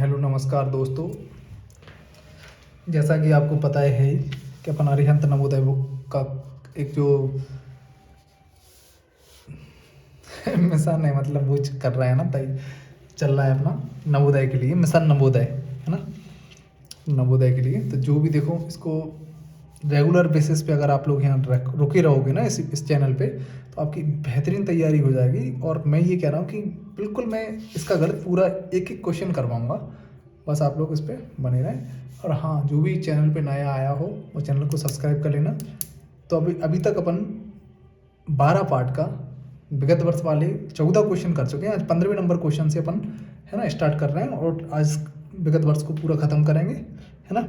Hello नमस्कार दोस्तों। जैसा कि आपको पता है कि अपन अरिहंत नवोदय बुक का एक जो मिशन है, मतलब वो कर रहे हैं ना भाई, चल रहा है अपना नवोदय के लिए, मिशन नवोदय है ना, नवोदय के लिए। तो जो भी देखो इसको रेगुलर बेसिस पे अगर आप लोग यहाँ रुके रहोगे ना इस चैनल पे, तो आपकी बेहतरीन तैयारी हो जाएगी। और मैं ये कह रहा हूँ कि बिल्कुल मैं इसका गलत पूरा एक एक क्वेश्चन करवाऊँगा, बस आप लोग इस पर बने रहें। और हाँ, जो भी चैनल पे नया आया हो वो चैनल को सब्सक्राइब कर लेना। तो अभी अभी तक अपन 12 पार्ट का विगत वर्ष वाले 14 क्वेश्चन कर चुके हैं। आज 15वें नंबर क्वेश्चन से अपन है ना स्टार्ट कर रहे हैं, और आज विगत वर्ष को पूरा ख़त्म करेंगे, है ना।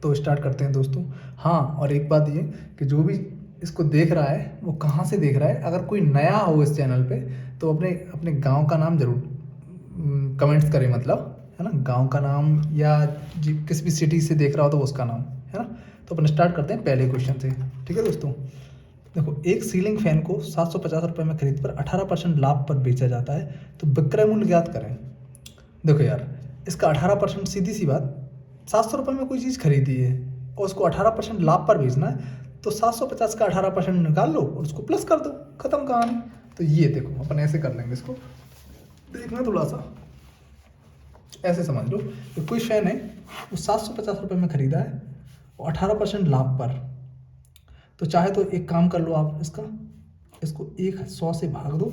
तो स्टार्ट करते हैं दोस्तों। हाँ, और एक बात ये कि जो भी इसको देख रहा है वो कहाँ से देख रहा है, अगर कोई नया हो इस चैनल पे तो अपने अपने गांव का नाम ज़रूर कमेंट्स करें, मतलब है ना, गांव का नाम या किस भी सिटी से देख रहा हो तो उसका नाम, है ना। तो अपन स्टार्ट करते हैं पहले क्वेश्चन से। ठीक है दोस्तों, देखो, एक सीलिंग फैन को 750 रुपये में खरीद पर 18% लाभ पर बेचा जाता है, तो विक्रय मूल्य ज्ञात करें। देखो यार, इसका 18% सीधी सी बात, 700 रुपये में कोई चीज़ खरीदी है और उसको 18% लाभ पर बेचना है, तो 750 का 18% निकाल लो और उसको प्लस कर दो, खत्म कहानी। तो ये देखो अपन ऐसे कर लेंगे इसको, देखना थोड़ा सा ऐसे समझ लो कि कोई फैन है वो 750 रुपये में खरीदा है और 18% लाभ पर। तो चाहे तो एक काम कर लो आप, इसको 100 से भाग दो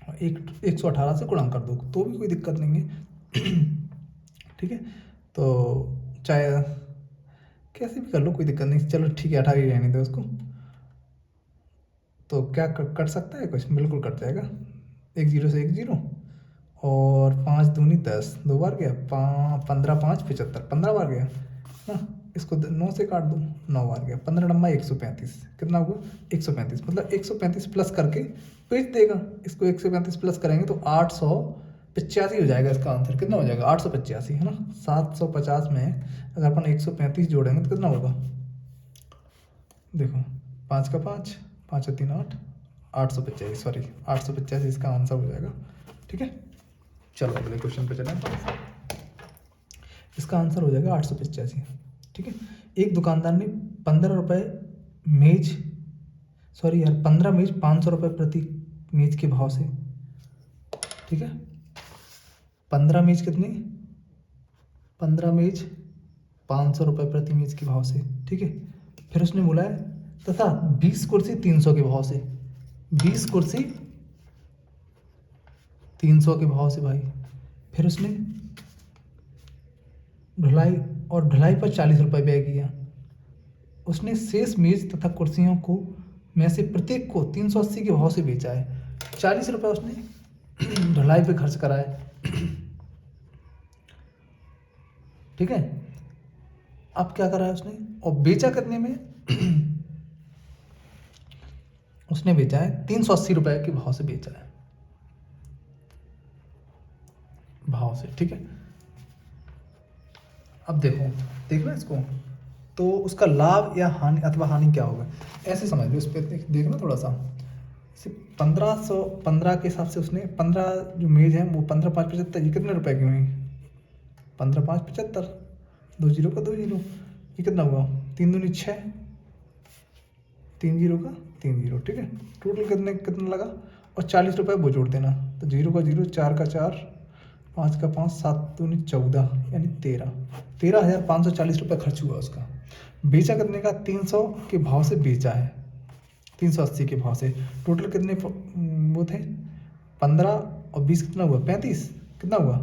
और 118 से गुणा कर दो, तो भी कोई दिक्कत नहीं है। ठीक है, तो चाहे कैसे भी कर लो, कोई दिक्कत नहीं। चलो ठीक है, 18 ही रहने दो उसको। तो क्या कट सकता है कुछ? बिल्कुल कट जाएगा। 1 0 से 1 0 और 5 दूनी 10, 2 बार गया। 15 5 75, 15 बार गया ना। इसको 9 से काट दूँ, 9 बार गया। 15 नंबर 135, कितना हुआ? 135, मतलब 135 प्लस करके बेच देगा। इसको 135 प्लस करेंगे तो 885 हो जाएगा। इसका आंसर कितना हो जाएगा? 885, है ना। 750 में अगर अपन 135 जोड़ेंगे तो कितना होगा? देखो, 5 का 5, 5 और 3 8, 885, सॉरी 885 इसका आंसर हो जाएगा। ठीक है, चलो अगले क्वेश्चन पे चलें। इसका आंसर हो जाएगा 885। ठीक है, एक दुकानदार ने 15 रुपये मेज, सॉरी यार 15 मेज 500 रुपये प्रति मेज के भाव से। ठीक है, 15 मेज कितने? 15 मेज 500 रुपये प्रति मेज के भाव से। ठीक है, फिर उसने बोला है तथा 20 कुर्सी 300 के भाव से। 20 कुर्सी 300 के भाव से भाई। फिर उसने ढुलाई पर 40 रुपये व्यय किया। उसने शेष मेज तथा कुर्सियों को में से प्रत्येक को 380 के भाव से बेचा है। 40 रुपये उसने ढुलाई पे खर्च करा है। ठीक है, अब क्या करा है उसने और बेचा कितने में? उसने बेचा है 380 रुपये के भाव से बेचा है, भाव से। ठीक है, अब देखना इसको, तो उसका लाभ या हानि अथवा हानि क्या होगा, ऐसे समझ लो। इस पर देखना थोड़ा सा। 1515 के हिसाब से उसने 15 जो मेज है वो 15 5 75, ये कितने रुपए की हुई? 15 5 75, 2 0 का 2 0, ये कितना हुआ? 3 दूनी 6, 3 0 का 3 0। ठीक है, टोटल कितना लगा? और 40 रुपये वो जोड़ देना, तो 0 का 0, 4 का 4, 5 का 5, 7 दूनी 14, यानी 13,540 रुपये खर्च हुआ उसका। बेचा कितने का? 300 के भाव से बेचा है, 380 के भाव से। टोटल कितने वो थे? 15 और 20 कितना हुआ? 35, कितना हुआ?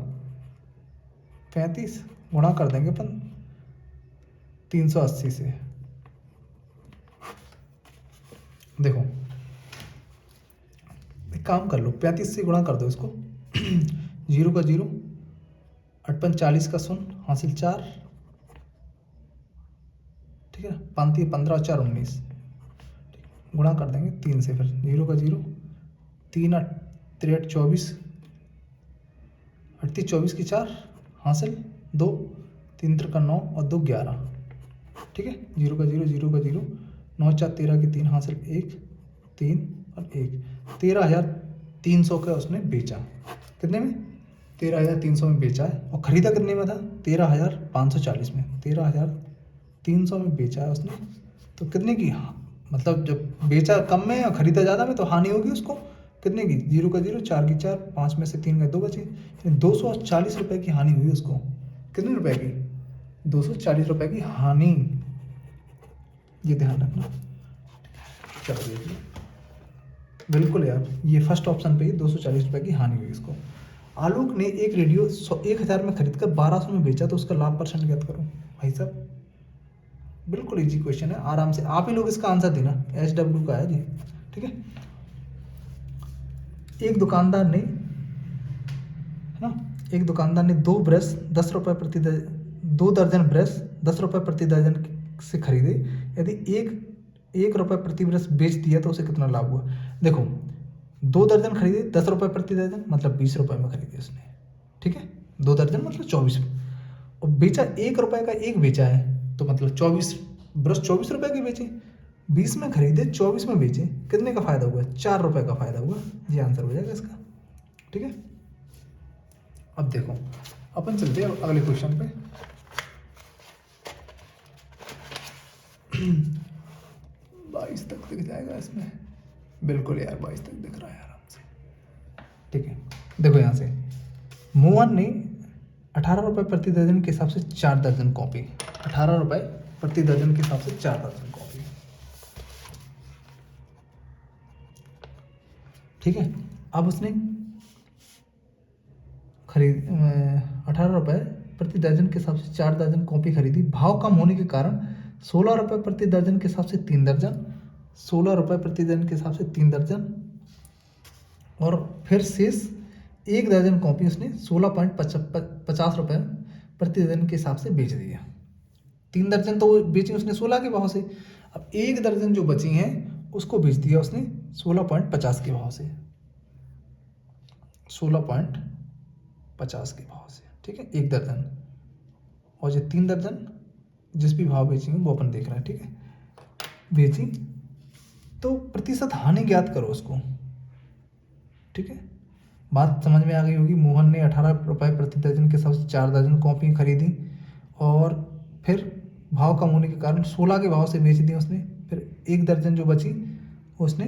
35 गुणा कर देंगे अपन 380 से। देखो, एक काम कर लो, 35 से गुणा कर दो इसको। 0 का 0, 8 40 का 0, हासिल 4। ठीक है, 5 15 4 19, गुणा कर देंगे 3 से। फिर 0 का 0, 3 8 63 24, 38 24 की 4, हासिल 2, 3 3 का 9 और 2 11। ठीक है, 0 का 0, 0 का 0, 9 4 13 की 3, हासिल 1 3 और 1। 13,300 का उसने बेचा। कितने में? 13,300 में बेचा है और ख़रीदा कितने में था? 13,540 में। 13,300 में बेचा है उसने, तो कितने की, मतलब जब बेचा कम में और ख़रीदा ज़्यादा में तो हानि होगी उसको। कितने की? 0 का 0, 4 की 4, 5 में से 3 गए, 2 बचे, यानी 240 रुपये की हानि हुई उसको। कितने रुपए की? 240 रुपये की हानि, ये ध्यान रखना। चलो देखिए, बिल्कुल यार, ये फर्स्ट ऑप्शन पे ही 240 रुपये की हानि हुई इसको। आलोक ने एक रेडियो 1,000 में खरीद कर 1200 में बेचा, तो उसका लाभ परसेंट ज्ञात करो। भाई साहब, बिल्कुल इजी क्वेश्चन है, आराम से आप ही लोग इसका आंसर देना। SW का है जी, ठीक है। एक दुकानदार ने, है ना, एक दुकानदार ने 2 ब्रश 10 रुपये प्रति दर्जन, 2 दर्जन ब्रश 10 रुपये प्रति दर्जन से खरीदे। यदि एक रुपये प्रति ब्रश बेच दिया तो उसे कितना लाभ हुआ? देखो, 2 दर्जन खरीदे 10 रुपये प्रति दर्जन, मतलब 20 रुपये में खरीदे उसने, ठीक है। 2 दर्जन मतलब 24, और बेचा 1 रुपये का एक बेचा है, तो मतलब 24 ब्रश 24 रुपये के बेचे। 20 में खरीदे, 24 में बेचे, कितने का फायदा हुआ? 4 रुपये का फायदा हुआ। ये आंसर हो जाएगा इसका, ठीक है। अब देखो, अपन चलते हैं अगले क्वेश्चन पे। 22 तक दिख जाएगा इसमें, बिल्कुल यार 22 तक दिख रहा है आराम से, ठीक है। देखो यहाँ से, मोहन ने 18 रुपये प्रति दर्जन के हिसाब से 4 दर्जन कॉपी, 18 रुपये प्रति दर्जन के हिसाब से 4 दर्जन कॉपी, ठीक है। अब उसने खरीद 18 रुपये प्रति दर्जन के हिसाब से 4 दर्जन कॉपी खरीदी। भाव कम होने के कारण 16 रुपये प्रति दर्जन के हिसाब से 3 दर्जन, 16 रुपये प्रति दर्जन के हिसाब से 3 दर्जन, और फिर शेष 1 दर्जन कॉपी उसने 16.50 रुपये प्रति दर्जन के हिसाब से बेच दिया। 3 दर्जन तो बेची उसने 16 के भाव से, अब 1 दर्जन जो बची हैं उसको बेच दिया उसने 16.50 के भाव से, 16.50 के भाव से, ठीक है, 1 दर्जन। और जो 3 दर्जन जिस भी भाव बेची वो अपन देख रहे हैं, ठीक है, बेची, तो प्रतिशत हानि ज्ञात करो उसको, ठीक है। बात समझ में आ गई होगी। मोहन ने 18 रुपये प्रति दर्जन के हिसाब से 4 दर्जन कॉपी खरीदी, और फिर भाव कम होने के कारण 16 के भाव से बेच दी उसने। फिर 1 दर्जन जो बची उसने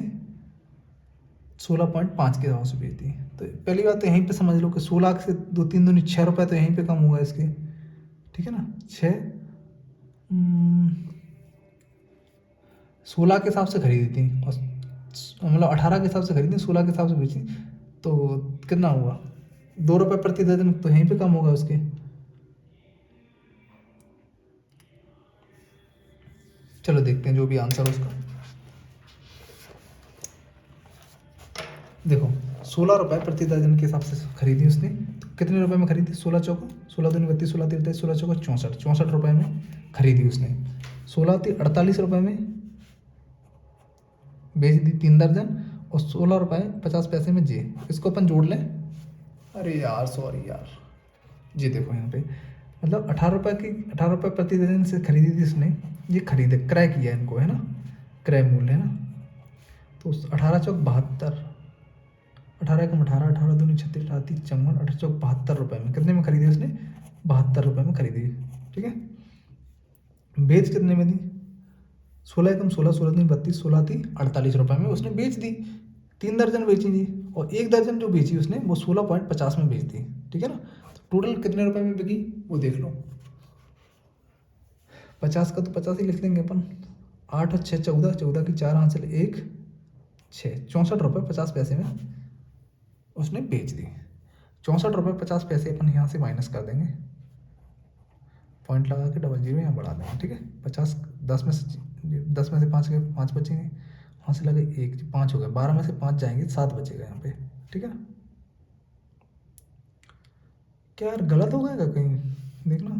16.5 के भाव से बेच दी। तो पहली बात तो यहीं पे समझ लो कि 16 से 2 3 दूनी 6 रुपये, तो यहीं पे कम होगा इसके, ठीक है ना। 16 के हिसाब से खरीदी थी, और मतलब 18 के हिसाब से खरीदी, 16 के हिसाब से बेची, तो कितना हुआ? 2 रुपये प्रति दर्जन, तो यहीं पे कम होगा उसके। चलो देखते हैं जो भी आंसर उसका। देखो, 16 रुपये प्रति दर्जन के हिसाब से खरीदी उसने, तो कितने रुपए में खरीदी? 16 चौको 16 दूनी 32, 16 तीन 16 चौको 64, 64 रुपये में खरीदी उसने। 16 तीन 48 रुपये में बेच दी 3 दर्जन, और 16 रुपये 50 पैसे में जे, इसको अपन जोड़ लें। अरे यार सॉरी यार, जी देखो यहाँ पे, मतलब 18 रुपये प्रति दर्जन से खरीदी थी उसने, ये खरीदे, क्रय किया इनको, है ना, क्रय मूल्य, है ना। तो 18 चौक 72, 18 कम 18, 18 दूनी 36, 18 तीन 54, 18 चौक 72 रुपये में, कितने में खरीदी उसने? 72 रुपये में खरीदी, ठीक है। बेच कितने में दी? 16 कम 16, 16 दूनी 32, 16 थी 48 रुपये में उसने बेच दी। 3 दर्जन बेची थी, और 1 दर्जन जो बेची उसने वो 16.50 में बेच दी, ठीक है ना। तो टोटल कितने रुपए में बिकी वो देख लो। 50 का तो 50 ही लिख लेंगे अपन। 8 और 6 14, 14 की 4 हासिल 1 6, 64 रुपये 50 पैसे में उसने बेच दी। 64 रुपये 50 पैसे अपन यहाँ से माइनस कर देंगे, पॉइंट लगा के डबल जीरो यहाँ बढ़ा देंगे, ठीक है। 50 10 में से 5 गए, 5 बचेंगे, वहाँ से लगे 1 5 हो गए, 12 में से 5 जाएंगे, 7 बचेगा यहाँ पे, ठीक है। क्या यार गलत हो गया कहीं, देखना।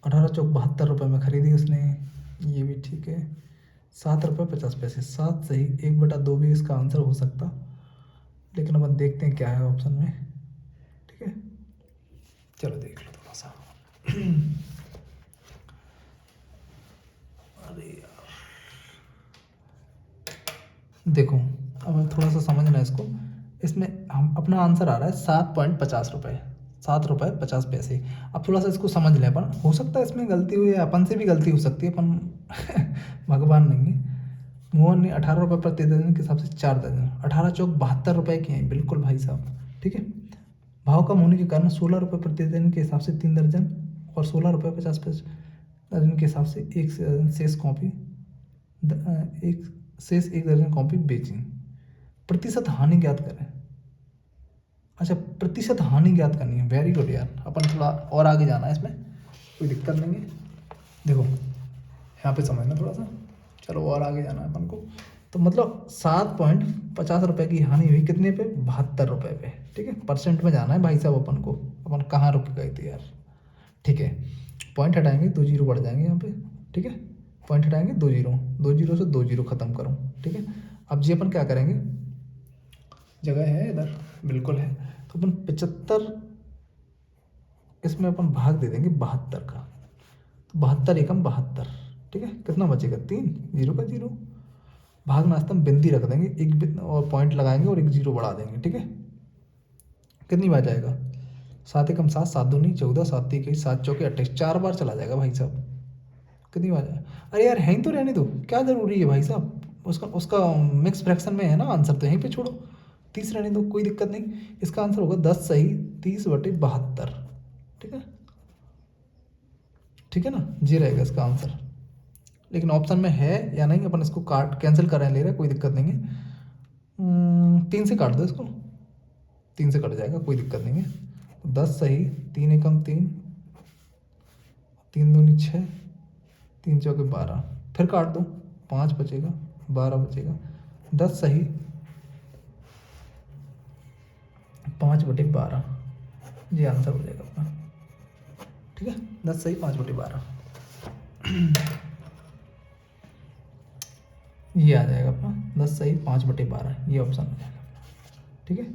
18 चौक 72 रुपये में खरीदी उसने, ये भी ठीक है। 7 रुपये 50 पैसे, 7 सही, 1/2 भी इसका आंसर हो सकता, लेकिन अपन देखते हैं क्या है ऑप्शन में, ठीक है। चलो देख लो थोड़ा सा। अरे यार देखो, अब थोड़ा सा समझना इसको। इसमें हम अपना आंसर आ रहा है 7.50 रुपये, 7 रुपये 50 पैसे। अब थोड़ा सा इसको समझ लें अपन, हो सकता है इसमें गलती हुई है, अपन से भी गलती हो सकती है, अपन भगवान नहीं है। मोहन ने 18 रुपये प्रति दर्जन के हिसाब से 4 दर्जन, 18 चौक 72 रुपये की हैं, बिल्कुल भाई साहब, ठीक है। भाव कम होने के कारण 16 रुपये प्रति दर्जन के हिसाब से 3 दर्जन और 16 रुपये 50 पैसे दर्जन के हिसाब से एक शेष कॉपी एक शेष 1 दर्जन कॉपी बेची। प्रतिशत हानि ज्ञात करें। अच्छा, प्रतिशत हानि ज्ञात करनी है, वेरी गुड यार, अपन थोड़ा और आगे जाना है इसमें, कोई दिक्कत नहीं है। देखो यहाँ पे समझना थोड़ा सा, चलो और आगे जाना है अपन को। तो मतलब 7.50 रुपये की हानि हुई, कितने पे? 72 रुपये पे, ठीक है। परसेंट में जाना है भाई साहब अपन को, अपन कहाँ रुक गए थे यार, ठीक है। पॉइंट हटाएंगे 2 जीरो बढ़ जाएंगे यहाँ पे, ठीक है। पॉइंट हटाएंगे 2 जीरो, 2 जीरो से 2 जीरो खत्म करो, ठीक है। अब जी अपन क्या करेंगे, जगह है इधर, बिल्कुल है। तो अपन 75 इसमें अपन भाग दे देंगे 72 का, तो 72 एकम 72, ठीक है। कितना बचेगा? 3, जीरो का जीरो, भाग नाश्ता में बिंदी रख देंगे, एक और पॉइंट लगाएंगे और एक जीरो बढ़ा देंगे, ठीक है। कितनी बार जाएगा? 7 एकम 7, 7 दूनी 14, 7 तीन 7 चौके 28, 4 बार चला जाएगा भाई साहब। कितनी बार जाएगा? अरे यार यहीं तो रहने दो, क्या ज़रूरी है भाई साहब, उसका उसका मिक्स फ्रैक्शन में है ना आंसर, तो यहीं पे छोड़ो, 30 रहने दो, कोई दिक्कत नहीं। इसका आंसर होगा 10 सही 30/72, ठीक है, ठीक है ना, जी रहेगा इसका आंसर। लेकिन ऑप्शन में है या नहीं, अपन इसको काट कैंसिल कर रहे हैं, ले रहे हैं, कोई दिक्कत नहीं है। 3 से काट दो इसको, 3 से कट जाएगा, कोई दिक्कत नहीं है। तो 10 सही, 3 एकम 3, 3 दूनी 6, 3 चौके 12, फिर काट दो, 5 बचेगा, 12 बचेगा, 10 सही 5/12, ये आंसर हो जाएगा अपना, ठीक है। 10 सही 5/12, ये आ जाएगा अपना 10 सही 5/12, ये ऑप्शन हो जाएगा, ठीक है।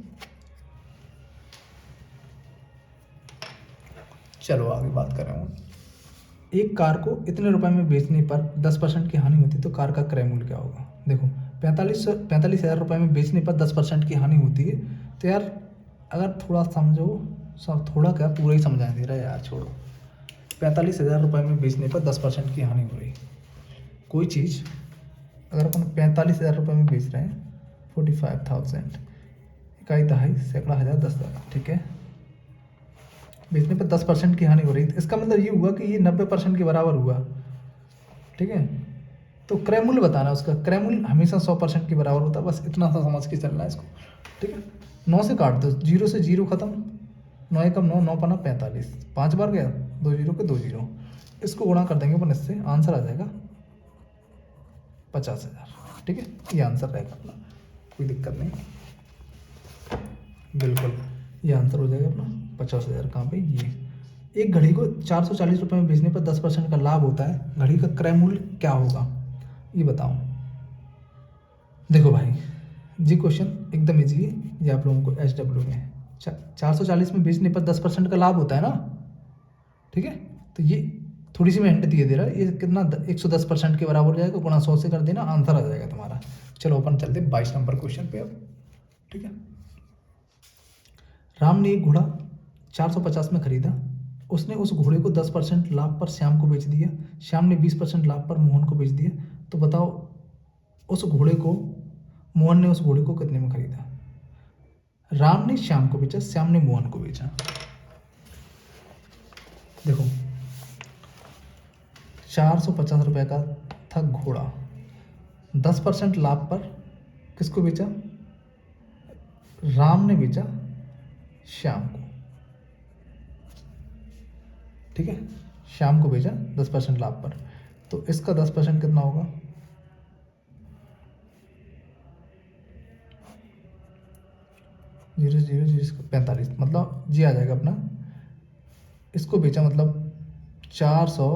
चलो आगे बात कर रहा हूँ। एक कार को इतने रुपए में बेचने पर 10% की हानि होती है, तो कार का क्रय मूल्य क्या होगा? देखो 45,000 रुपये में बेचने पर 10% की हानि होती है, तो यार अगर थोड़ा समझो, सब थोड़ा क्या पूरा ही समझा दे रहा है यार, छोड़ो। 45,000 रुपये में बेचने पर 10% की हानि हो रही, कोई चीज़ अगर अपन 45,000 रुपये में बेच रहे हैं, 45,000, इकाई दहाई सैकड़ा हज़ार 10,000, ठीक है। बेचने पर 10% की हानि हो रही, इसका मतलब ये हुआ कि ये 90% के बराबर हुआ, ठीक है। तो क्रय मूल्य बताना है उसका, क्रय मूल्य हमेशा 100% के बराबर होता है, बस इतना सा समझ के चलना है इसको, ठीक है। 9 से काट दो, जीरो से जीरो खत्म, 9 एकम 9, 9 पन्ना 45, 5 बार गया, 2 जीरो के 2 जीरो, इसको गुणा कर देंगे अपन इससे, आंसर आ जाएगा 50,000, ठीक है। ये आंसर रहेगा अपना, कोई दिक्कत नहीं, बिल्कुल ये आंसर हो जाएगा अपना 50,000। कहाँ पे? ये एक घड़ी को 440 रुपये में बेचने पर 10% का लाभ होता है, घड़ी का क्रय मूल्य क्या होगा, ये बताओ। देखो भाई, जी क्वेश्चन एकदम इजी है, ये आप लोगों को SW में है। 440 में बेचने पर 10% का लाभ होता है ना, ठीक है। तो ये थोड़ी सी मैं हिंट दिए दे रहा है, ये कितना 110% के बराबर हो जाएगा, गुणा 100 से कर देना, आंसर आ जाएगा तुम्हारा। चलो अपन चलते 22 नंबर क्वेश्चन पे अब, ठीक है। राम ने एक घोड़ा 450 में खरीदा, उसने उस घोड़े को 10% लाभ पर श्याम को बेच दिया, श्याम ने 20% लाभ पर मोहन को बेच दिया, तो बताओ उस घोड़े को मोहन ने उस घोड़े को कितने में खरीदा? राम ने श्याम को बेचा, श्याम ने मोहन को बेचा। देखो 450 रुपये का था घोड़ा, 10% लाभ पर किसको बेचा? राम ने बेचा श्याम को, ठीक है। श्याम को बेचा 10% लाभ पर, तो इसका 10% कितना होगा? जीरो जीरो जीरो 45, मतलब जी आ जाएगा अपना, इसको बेचा मतलब 400,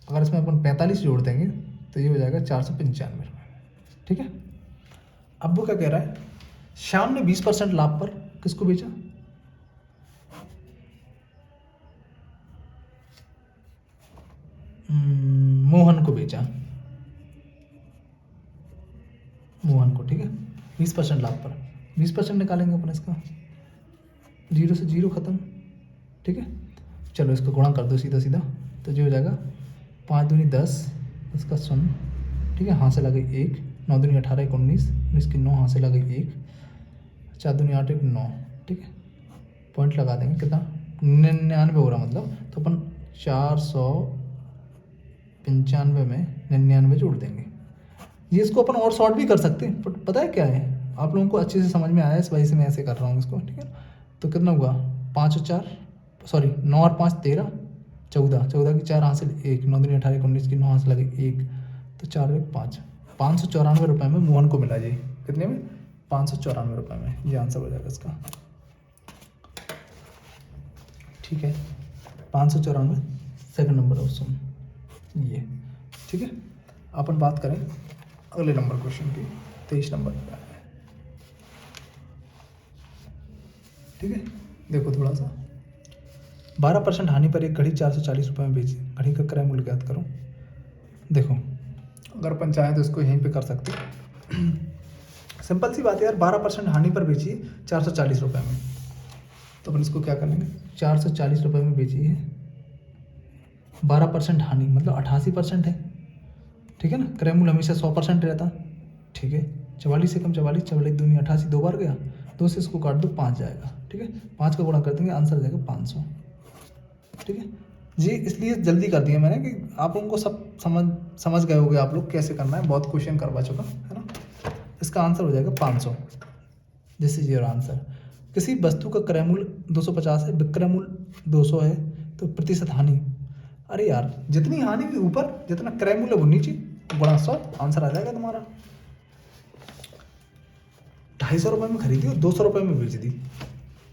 अगर इसमें अपन 45 जोड़ देंगे तो ये हो जाएगा 495 रुपये, ठीक है। अब वो क्या कह रहा है, श्याम ने 20% लाभ पर किसको बेचा? मोहन को बेचा, मोहन को, ठीक है, 20% लाभ पर। 20% निकालेंगे अपन इसका, 0 से 0 ख़त्म, ठीक है। चलो इसको गुणा कर दो सीधा सीधा, तो जो हो जाएगा 5 दूनी 10, 10 का 0, ठीक है। हाथ से लगे 1, 9 दूनी 18, 1 19, 19 की 9, हाथ से लगे 1, 4 दूनी 8, 1 9, ठीक है। पॉइंट लगा देंगे, कितना 99 हो रहा मतलब, तो अपन 495 में 99 जोड़ देंगे। ये इसको अपन और शॉर्ट भी कर सकते हैं, बट पता है क्या है, आप लोगों को अच्छे से समझ में आया, इस वजह से मैं ऐसे कर रहा हूँ इसको, ठीक है। तो कितना हुआ, 5 और 4 सॉरी 9 और 5 13, 14, 14 की 4 हासिल 1, 9 दूनी 18, 19 की 9 हासिल लगे 1, तो 4 1 5, 594 रुपये में मोहन को मिला जी। कितने में, 594 रुपये में, ये आंसर हो जाएगा इसका, ठीक है। 594 सेकंड नंबर ऑप्शन ये, ठीक है। अपन बात करें अगले नंबर क्वेश्चन की, 23 नंबर पे है, ठीक है। देखो थोड़ा सा, 12% हानि पर एक घड़ी 440 रुपये में बेची, घड़ी का क्रय मूल्य ज्ञात करो। देखो अगर अपन चाहें तो इसको यहीं पे कर सकते हैं, सिंपल सी बात है यार, 12% हानि पर बेची 440 रुपये में, तो अपन इसको क्या कर लेंगे, 440 रुपये में बेची है, 12% हानि मतलब 88% है, ठीक है ना। क्रय मूल्य हमेशा 100% रहता, ठीक है। 44 से कम 44, 44 दूनी 88, 2 बार गया, 2 से इसको काट दो 5 जाएगा, ठीक है। 5 का गुणा कर देंगे, आंसर आ जाएगा 500, ठीक है जी। इसलिए जल्दी कर दिया मैंने कि आप लोगों को सब समझ गए होगे आप लोग कैसे करना है, बहुत क्वेश्चन करवा चुका है ना। इसका आंसर हो जाएगा 500, दिस इज योर आंसर। किसी वस्तु का क्रय मूल्य 250 है, विक्रय मूल्य 200 है, तो प्रतिशत हानि, अरे यार जितनी हानि हुई ऊपर, जितना क्रय मूल्य वो नीचे, गुणा 100, आंसर आ जाएगा तुम्हारा। 250 रुपये में खरीदी और 200 रुपये में बेच दी,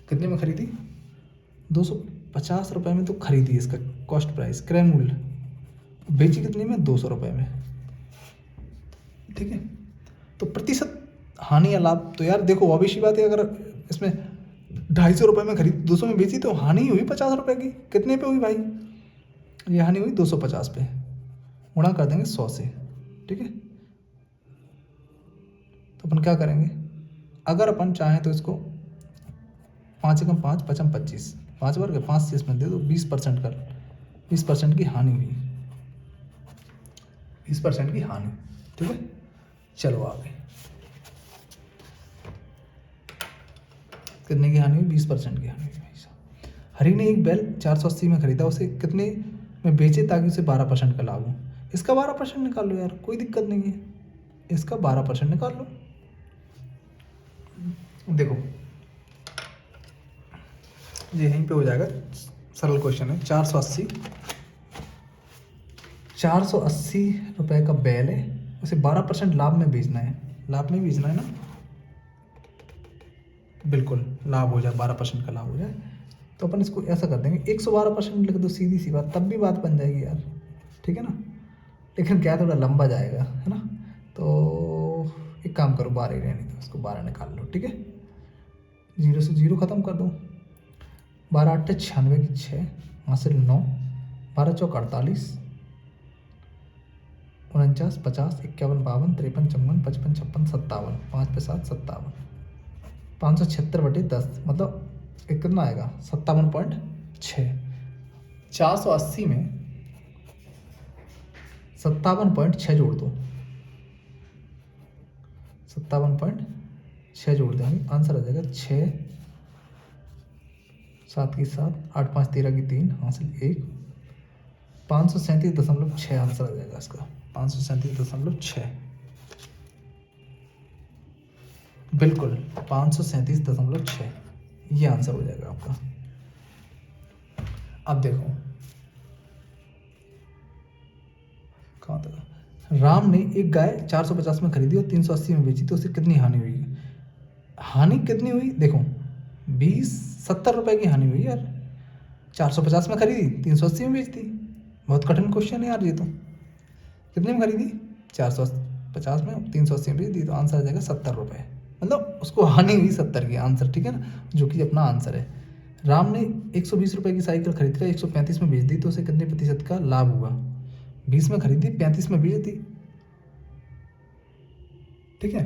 कितने में खरीदी, 250 रुपये में तो खरीदी, इसका कॉस्ट प्राइस क्रय मूल्य, बेची कितने में, 200 रुपये में, ठीक है। तो प्रतिशत हानि या लाभ, तो यार देखो ऑब्वियस बात है, अगर इसमें 250 रुपये में खरीदी 200 में बेची, तो हानि हुई 50 रुपये की, कितने पे हुई भाई, ये हानि हुई 250 पे, गुणा कर देंगे 100 से, ठीक है। तो अपन क्या करेंगे, अगर अपन चाहें तो इसको 5 एकम 5, 5 25, 5 बार के 5 से इसमें दे दो, 20% कर, 20% की हानि हुई, 20% की हानि, ठीक है। चलो आगे, कितने की हानि हुई, 20% की हानि हुई। हरी ने एक बैल 480 में खरीदा, उसे कितने में बेचे ताकि उसे 12% का लाभ हो। इसका 12% निकाल लो यार, कोई दिक्कत नहीं है, इसका 12% निकाल लो। देखो ये यहीं पे हो जाएगा, सरल क्वेश्चन है। 480 रुपए का बैल है, उसे 12% लाभ में बेचना है, लाभ में बेचना है ना, बिल्कुल लाभ हो जाए, 12% का लाभ हो जाए, तो अपन इसको ऐसा कर देंगे 112% लिख दो, सीधी सी बात, तब भी बात बन जाएगी यार, ठीक है ना। लेकिन क्या थोड़ा लंबा जाएगा, है ना, तो एक काम करो, 12 ही रहने दो, उसको 12 निकाल लो, ठीक है। 0 से 0 ख़त्म कर दो, 12 8 96 की 6, हासिल 9, 12 चौक 48, 49 50 51 52 53 54 55 56 57, 5 पे 7 57, 576/10 मतलब एक कितना आएगा, 57.6। 480 में 57.6 जोड़ दो, 57.6 जोड़ देंगे, आंसर आ जाएगा 6, 7 की 7, 8 5 13 की 3, हासिल 1, 537.6 आंसर आ जाएगा इसका, 537.6, बिल्कुल 537.6, ये आंसर हो जाएगा आपका। अब देखो कहाँ तक, राम ने एक गाय 450 में खरीदी और 380 में बेची, तो उसे कितनी हानि हुई, हानि कितनी हुई, देखो 70 रुपए की हानि हुई यार, 450 में खरीदी 380 में बेच दी, बहुत कठिन क्वेश्चन है यार ये तो। कितने में खरीदी, 450 में, 380 में बेच दी, तो आंसर आ जाएगा 70 रुपये, मतलब उसको हानि हुई 70 की, आंसर ठीक है ना, जो कि अपना आंसर है। राम ने 120 रुपये की साइकिल खरीद कर 135 में बेच दी, तो उसे कितने प्रतिशत का लाभ हुआ, 20 में खरीदी 35 में बेच दी, ठीक है।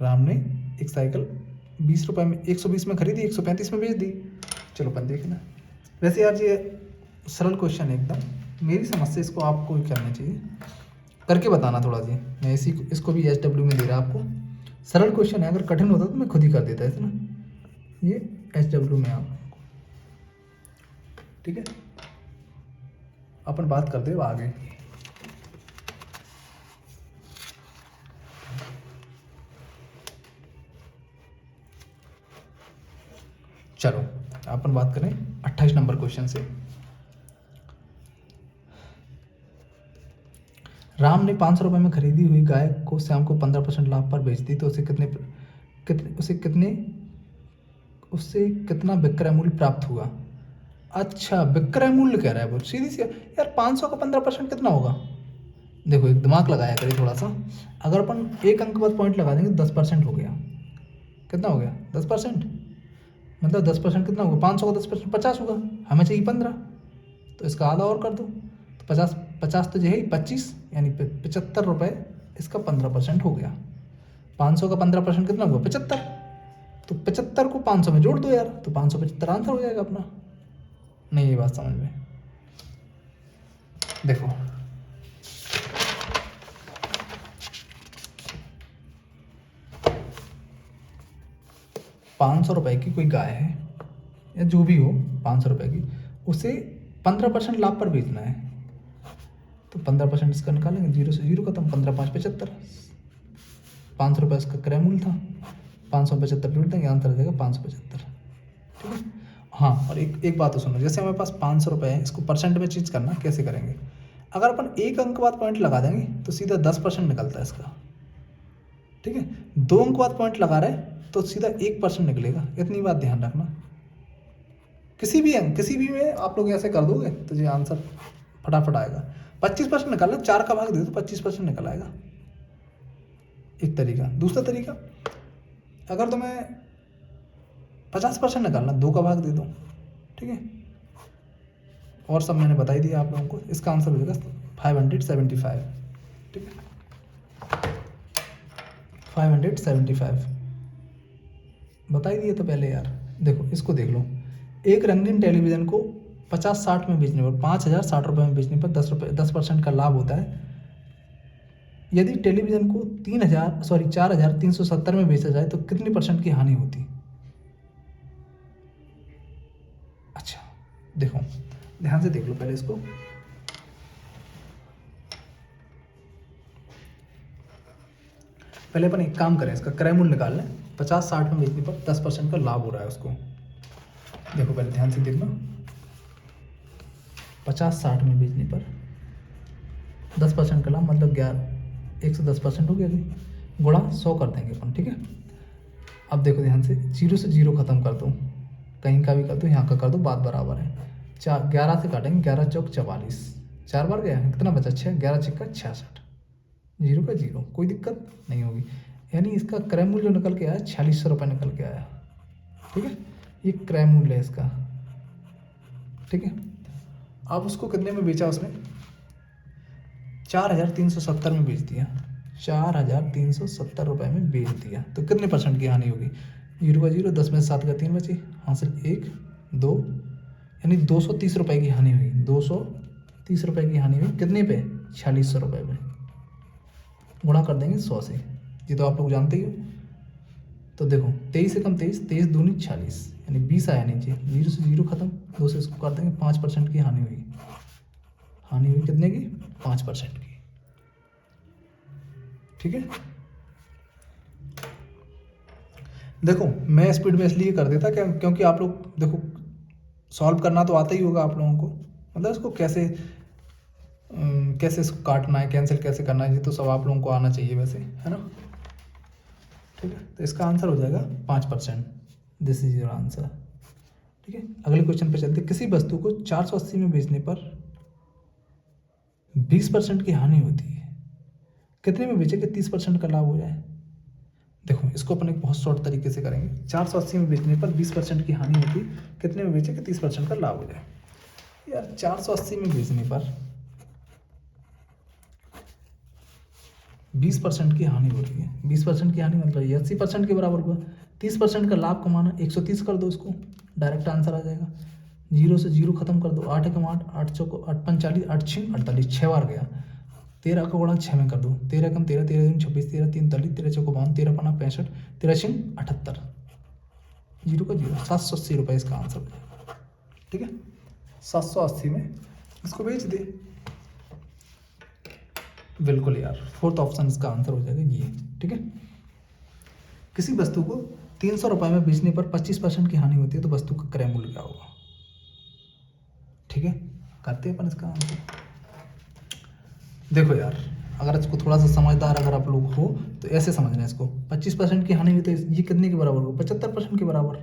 राम ने एक साइकिल 20 रुपये में, 120 में खरीदी, 135 में बेच दी। चलो अपन देखना। वैसे यार ये सरल क्वेश्चन है एकदम, मेरी समझ से इसको आपको ही करना चाहिए, करके बताना थोड़ा सी। मैं इसको भी SW में दे रहा आपको, सरल क्वेश्चन है, अगर कठिन होता तो मैं खुद ही कर देता है ना। ये SW में आपको, ठीक है। अपन बात करते हैं आगे। चलो अपन बात करें 28 नंबर क्वेश्चन से। राम ने 500 रुपये में खरीदी हुई गाय को श्याम को 15% लाभ पर बेच दी, तो उससे कितना विक्रय मूल्य प्राप्त हुआ। अच्छा, विक्रय मूल्य कह रहा है वो, सीधी सी यार। 500 का 15% कितना होगा। देखो एक दिमाग लगाया करिए थोड़ा सा। अगर अपन एक अंक बाद पॉइंट लगा देंगे 10% हो गया। कितना हो गया 10%, मतलब 10% कितना होगा, 500 का 10% 50 होगा, हमें चाहिए 15, तो इसका आधा और कर दो। तो 50 तो जो है 25, यानी 75 रुपये, इसका 15% हो गया। 500 का 15% कितना हुआ 75, तो 75 को 500 में जोड़ दो यार, तो 575 आंसर हो जाएगा अपना। नहीं ये बात समझ में, देखो 500 रुपये की कोई गाय है या जो भी हो, 500 रुपये की, उसे 15% लाभ पर बेचना है, तो 15% इसका निकालेंगे, 0 से 0 खत्म, 15 5 75, 500 रुपये इसका क्रय मूल्य था, 575 जोड़ देंगे, आंसर आ जाएगा 575, ठीक है। हाँ, और एक बात तो सुनो, जैसे हमारे पास 500 रुपये है, इसको परसेंट में चेंज करना कैसे करेंगे। अगर अपन एक अंक बाद पॉइंट लगा देंगे तो सीधा 10% निकलता है इसका, ठीक है। 2 अंक बाद पॉइंट लगा रहे तो सीधा 1% निकलेगा, इतनी बात ध्यान रखना। किसी भी में आप लोग ऐसे कर दोगे तो ये आंसर फटाफट आएगा। 25% निकालना, 4 का भाग दे दो 25% निकल आएगा, एक तरीका। दूसरा तरीका, अगर तुम्हें 50% निकालना, 2 का भाग दे दो, ठीक है। और सब मैंने बता ही दिया आप लोगों को, इसका आंसर हो जाएगा 575, ठीक है, 575 बता ही दिए तो पहले यार। देखो इसको देख लो, एक रंगीन टेलीविज़न को 50-60 में बेचने पर, 5060 रुपये में बेचने पर 10% का लाभ होता है। यदि टेलीविज़न को 4370 में बेचा जाए तो कितनी % की हानि होती। अच्छा देखो, ध्यान से देख लो पहले इसको। पहले अपन एक काम करें, इसका क्रय मूल्य निकाल लें। 50-60 में बेचने पर 10% का लाभ हो रहा है उसको। देखो पहले ध्यान से देखना, 50-60 में बेचने पर 10% का लाभ, मतलब 110% हो गया, गुणा 100 कर देंगे अपन, ठीक है। अब देखो ध्यान से, 0 से 0 खत्म कर दो, कहीं का भी कर दो, यहाँ का कर दो, बात बराबर है। 11 से काटेंगे, 11 चौक 44, 4 बार गया, कितना बचा 6, 11 6 66, 0 का 0, कोई दिक्कत नहीं होगी। यानी इसका क्रय मूल्य निकल के आया 4600 रुपये निकल के आया, ठीक है। ये क्रय मूल्य है इसका, ठीक है। अब उसको कितने में बेचा उसने, 4370 में बेच दिया, 4370 रुपये में बेच दिया, तो कितने % की हानि होगी। 0 का 0, 10 में 7 का 3 बचे, हासिल 1 2, यानी 230 रुपये की हानि हुई। 230 रुपये की हानि हुई कितने पे, 4600 रुपये में। गुणा कर देंगे 100 से, ये तो आप लोग जानते ही हो। तो देखो 23 से कम 23, 23 दूनी 46, यानी 20 आया नीचे, 0 से 0 खत्म, 2 से इसको कर देंगे, 5% की हानि हुई। हानि हुई कितने की, 5% की, ठीक है। देखो मैं स्पीड में इसलिए कर देता क्या, क्योंकि आप लोग देखो सॉल्व करना तो आता ही होगा आप लोगों को, मतलब इसको कैसे इसको काटना है, कैंसिल कैसे करना है, ये तो सब आप लोगों को आना चाहिए वैसे, है ना, ठीक है। तो इसका आंसर हो जाएगा 5%, दिस इज योर आंसर, ठीक है। अगले क्वेश्चन पे चलते। किसी वस्तु को 480 में बेचने पर 20% की हानि होती है, कितने में बेचे कि 30% का लाभ हो जाए। देखो इसको अपन एक बहुत शॉर्ट तरीके से करेंगे। 480 में बेचने पर 20% की हानि होती है, कितने में बेचे कि 30% का लाभ हो जाए। यार 480 में बेचने पर 20% की हानि हो रही है, 20% की हानि मतलब ये 80% के बराबर हुआ। 30% का लाभ कमाना, 130 कर दो इसको, डायरेक्ट आंसर आ जाएगा। 0 से 0 खत्म कर दो, 8 एकम 8, 8 चौको 8 45, 8 छिंग 48, 6 बार गया। 13 का गुणा 6 में कर दो, 13 एकम 13, 13 दूनी 26, 13 3 40, 13 चौको 52, 13 पना 65, 13 छिंग 78, 0 का 0, 780 रुपये इसका आंसर हो जाएगा। ठीक है, 780 में इसको बेच दे। बिल्कुल यार, फोर्थ ऑप्शन इसका आंसर हो जाएगा ये। ठीक है, किसी वस्तु को 300 रुपये में बेचने पर 25% की हानि होती है तो वस्तु का क्रय मूल्य क्या होगा? ठीक है, करते हैं अपन इसका आंसर। देखो यार, अगर इसको थोड़ा सा समझदार अगर आप लोग हो तो ऐसे समझना है इसको। 25% की हानि हुई तो ये कितने के बराबर होगा? 75% के बराबर।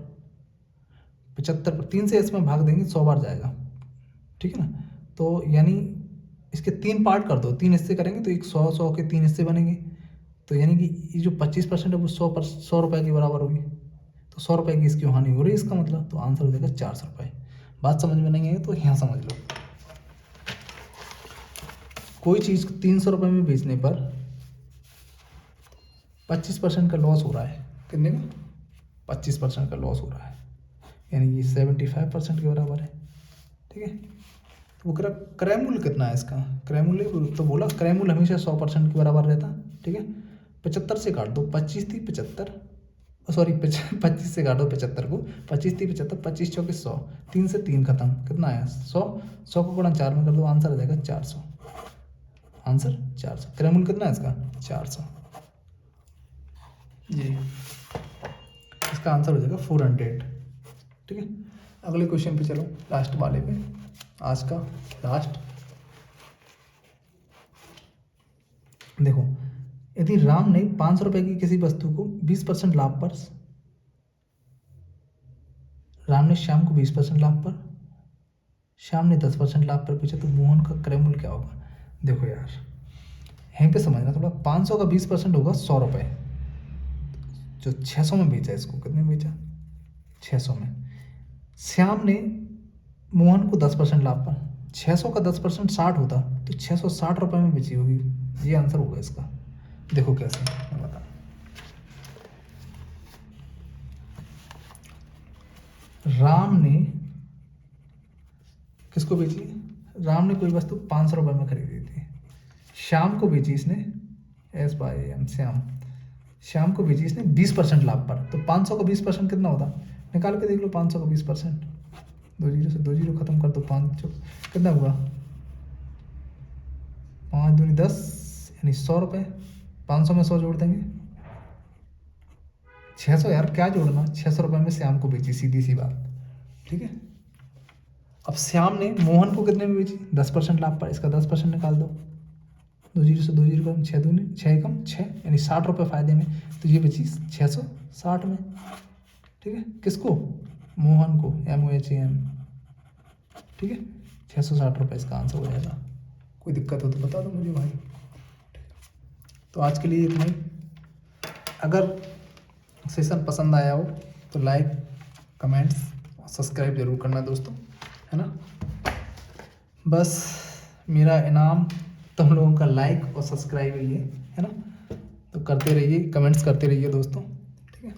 75 3 से इसमें भाग देंगे 100 बार जाएगा। ठीक है ना, तो यानी इसके 3 पार्ट कर दो, 3 हिस्से करेंगे तो एक 100 के 3 हिस्से बनेंगे। तो यानी कि ये जो 25% है वो 100 रुपये के बराबर होगी। तो 100 रुपये की इसकी हानि हो रही है इसका मतलब, तो आंसर हो जाएगा 400 रुपये। बात समझ में नहीं आई तो यहाँ समझ लो। कोई चीज़ 300 रुपये में बेचने पर 25% का लॉस हो रहा है। कितने का? 25% का लॉस हो रहा है, यानी ये 75% के बराबर है। ठीक है, तो वो क्रय मूल्य कितना है इसका? क्रय मूल्य तो बोला, क्रय मूल्य हमेशा 100% के बराबर रहता है। ठीक है, 75 से काट दो, 25 थी 75, सॉरी 25 से काटो 75 को, 25 थी 75, 25 चौके 100, 3 से 3 खत्म, कितना आया? 100 को गुणा 4 में कर दो, आंसर आ जाएगा 400। आंसर 400। क्रय मूल्य कितना है इसका? 400 जी। इसका आंसर हो जाएगा 400। ठीक है, अगले क्वेश्चन पे चलो, लास्ट वाले पे, आज का लास्ट। देखो, यदि राम ने 500 रुपए की किसी वस्तु को 20% लाभ पर, राम ने श्याम को 20% लाभ पर, श्याम ने 10% लाभ पर बेचा तो मोहन का क्रय मूल्य क्या होगा? देखो यार, यहीं पे समझना थोड़ा। 500 का 20% होगा 100 रुपये। जो 600 में बेचा, इसको कितने में बेचा? 600 में। श्याम ने मोहन को 10% लाभ पर, 600 का 10% 60 होता तो 660 रुपये में बेची होगी। ये आंसर होगा इसका। देखो कैसे, मैं बता। राम ने किसको बेची? राम ने कोई वस्तु 500 रुपये में खरीदी थी, श्याम को बेची इसने, S by M Shyam, Shyam को बेची इसने 20% लाभ पर। तो 500 का 20% कितना होता? निकाल के देख लो। 500 का 20%, 2 जीरो से 2 जीरो खत्म कर दो, 5 कितना हुआ? 5 दूनी 10, यानी 100 रुपये। 500 में 100 जोड़ देंगे, 600। यार क्या जोड़ना, 600 रुपये में श्याम को बेची, सीधी सी बात। ठीक है, अब श्याम ने मोहन को कितने में बेची? 10% लाभ पर। इसका 10% निकाल दो, 2 जीरो से 2 जीरो कम, 6 दूनी 6 कम 6, यानी 60 रुपये फायदे में। तो ये बची 660 में। ठीक है, किसको? मोहन को, MOHAN। ठीक है, 660 रुपये इसका आंसर हो जाएगा। कोई दिक्कत हो तो बता दो मुझे भाई। तो आज के लिए इतना ही। अगर सेशन पसंद आया हो तो लाइक, कमेंट्स, सब्सक्राइब जरूर करना दोस्तों, है ना। बस मेरा इनाम तुम लोगों का लाइक और सब्सक्राइब ही है ना। तो करते रहिए, कमेंट्स करते रहिए दोस्तों। ठीक है,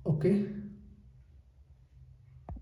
ओके।